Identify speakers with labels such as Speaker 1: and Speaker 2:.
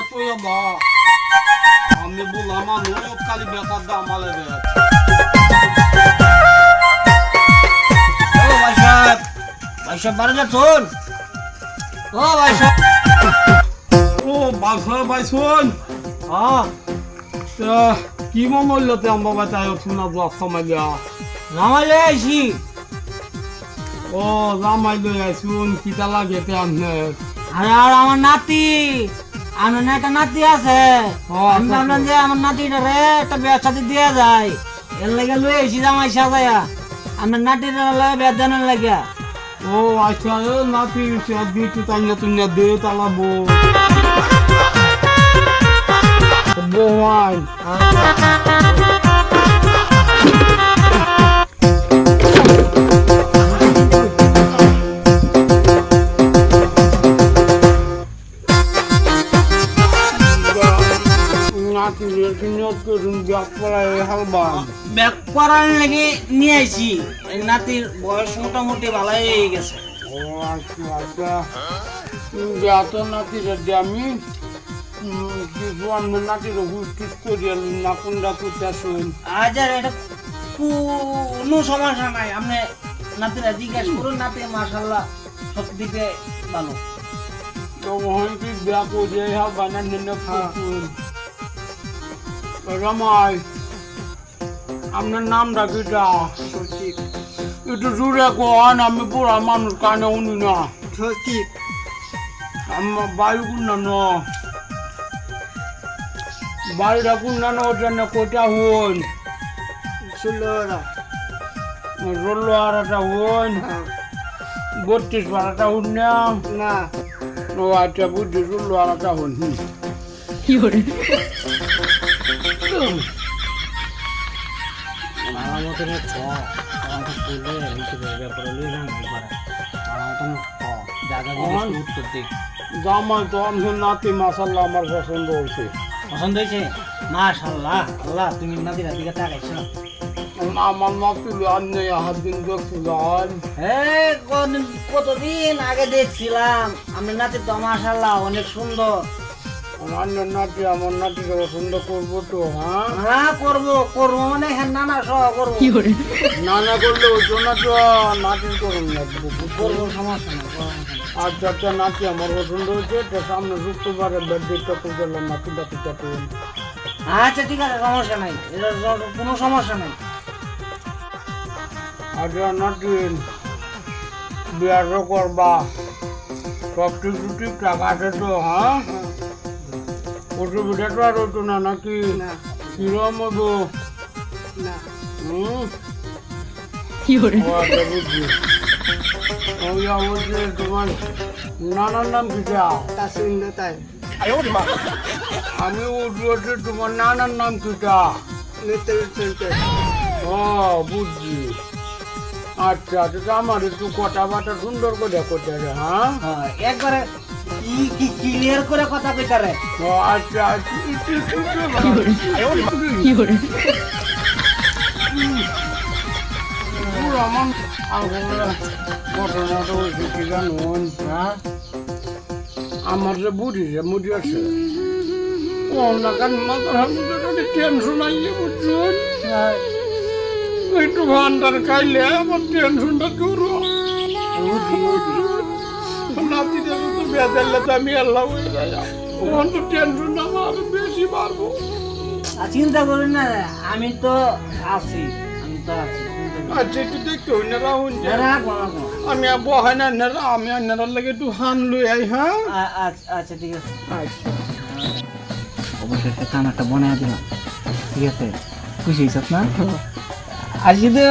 Speaker 1: তুই বা আমি বললাম মানুষ খালি বেকার দাম আলে
Speaker 2: ও ভাই সাহেব বাড়ি যাচ্ছুন? ও ভাই সাহেব,
Speaker 1: ও বাসা ভাই শোন
Speaker 2: হ্যাঁ
Speaker 1: কি মূল্যতে আম বাবা তাই শোনা ব্লক সমাইয়া
Speaker 2: নামাইলে আইসি।
Speaker 1: ও জামাই লই আইসুন কিতা লাগে তে আমনে
Speaker 2: আরে আর আমার নাতি, আমার না একটা নাতি আছে, আমি ভাবলাম যে আমার নাতিটা রে একটা বিয়া সাথে দিয়ে যায়, এর লাগে লই আইসি জামাই সাজাইয়া আমার নাতিটা বিয়া দেনের লাগিয়া।
Speaker 1: ও আচ্ছা এ নাতি দিতে তাইনা তুই দে তালাবো বোয়ান
Speaker 2: ব্যাগ করার লাগে নিয়ে আইছি, এই নাতির বয়স মোটামুটি ভালোই হয়ে গেছে।
Speaker 1: ও আচ্ছা আচ্ছা যত নাতি রেডি আমি কিছু আমি নাতির হুস্টিস করি না কোনটা করতে শুন
Speaker 2: আজ আর এটা কোনো সমস্যা নাই, আপনি নাতিরা জিজ্ঞাসা করুন, নাতি মাশাআল্লাহ সব দিকে ভালো।
Speaker 1: তো ওখান কি বিয়া করে হ্যাঁ বানান নিয়ে ফুল রমাই আপনার নামটা কিটা একটু জুড়ে কোন আমি পুরা মানুষ কানে উনি না আমার বায়ু কুন্ডান বাড়িটা কুন্ডানো ওর জন্য কোটা হন 16 আড়াটা হন 32 বারাটা হন না ও আচ্ছা বুঝছি 16 আড়াটা হন
Speaker 2: আমার মতন
Speaker 1: জামাই তো আমি নাতি মাসাল্লাহ আমার পছন্দ হয়েছে।
Speaker 2: পছন্দ হয়েছে? মাশাআল্লাহ, আল্লাহ তুমি নাতিরা দিকে তাকাইছো।
Speaker 1: আমার নাতি আন্নে হাত দিন দেখছিলাম
Speaker 2: হ্যাঁ, কতদিন আগে দেখছিলাম আমার নাতি তো মাশাআল্লাহ অনেক সুন্দর।
Speaker 1: আমার নাতি আমার নাতিকে পছন্দ করবো তো হ্যাঁ
Speaker 2: হ্যাঁ করবো মানে হ্যাঁ নানা সহ করবো।
Speaker 1: নানা করলে ওই না তো নাতির করুন
Speaker 2: করবো, সমস্যা নেই।
Speaker 1: আচ্ছা আচ্ছা নাতি আমার পছন্দ হয়েছে তো সামনে শুক্রবারে বেডটা তো গেলাম নাতি নাতিটা তো
Speaker 2: আচ্ছা ঠিক আছে, সমস্যা নাই, এটা কোনো সমস্যা নাই।
Speaker 1: আচ্ছা নাতি বিয়ারও করবা সব ঠিক টাকা আছে তো হ্যাঁ অসুবিধা তো আর হতো না নাকি কিরম হবো বুঝছি বলছে তোমার নানার নাম কিটা আমি বলছি তোমার নানার নাম কিটা ও বুঝছি আচ্ছা আচ্ছা আমার একটু কথা বাটা সুন্দর করে করতে হবে হ্যাঁ
Speaker 2: একবারে ক্লিয়ার করে কথা কইতারে।
Speaker 1: ও আচ্ছা আমার যে বুড়ি আছে কোন টেনশন আইয়ে বুঝছেন একটু ভান্ডার খাইলে আমার টেনশনটা দূর নাতিদের তো বেজালে তো আমি আল্লাহ হয়ে যাই ওখান তো টেনশন আমার বেশি পারবো
Speaker 2: চিন্তা করেন না, আমি তো আছি।
Speaker 1: আচ্ছা একটু দেখতে হই না রাহুল আমি বহাই না নেরা আমি নেরার লাগে একটু হান লই আই হ্যাঁ
Speaker 2: আচ্ছা ঠিক আছে।
Speaker 1: আচ্ছা
Speaker 2: অবশ্যই একটা কানাটা বানায় দিলাম, ঠিক আছে? খুশি হয়েছ না? আসি তো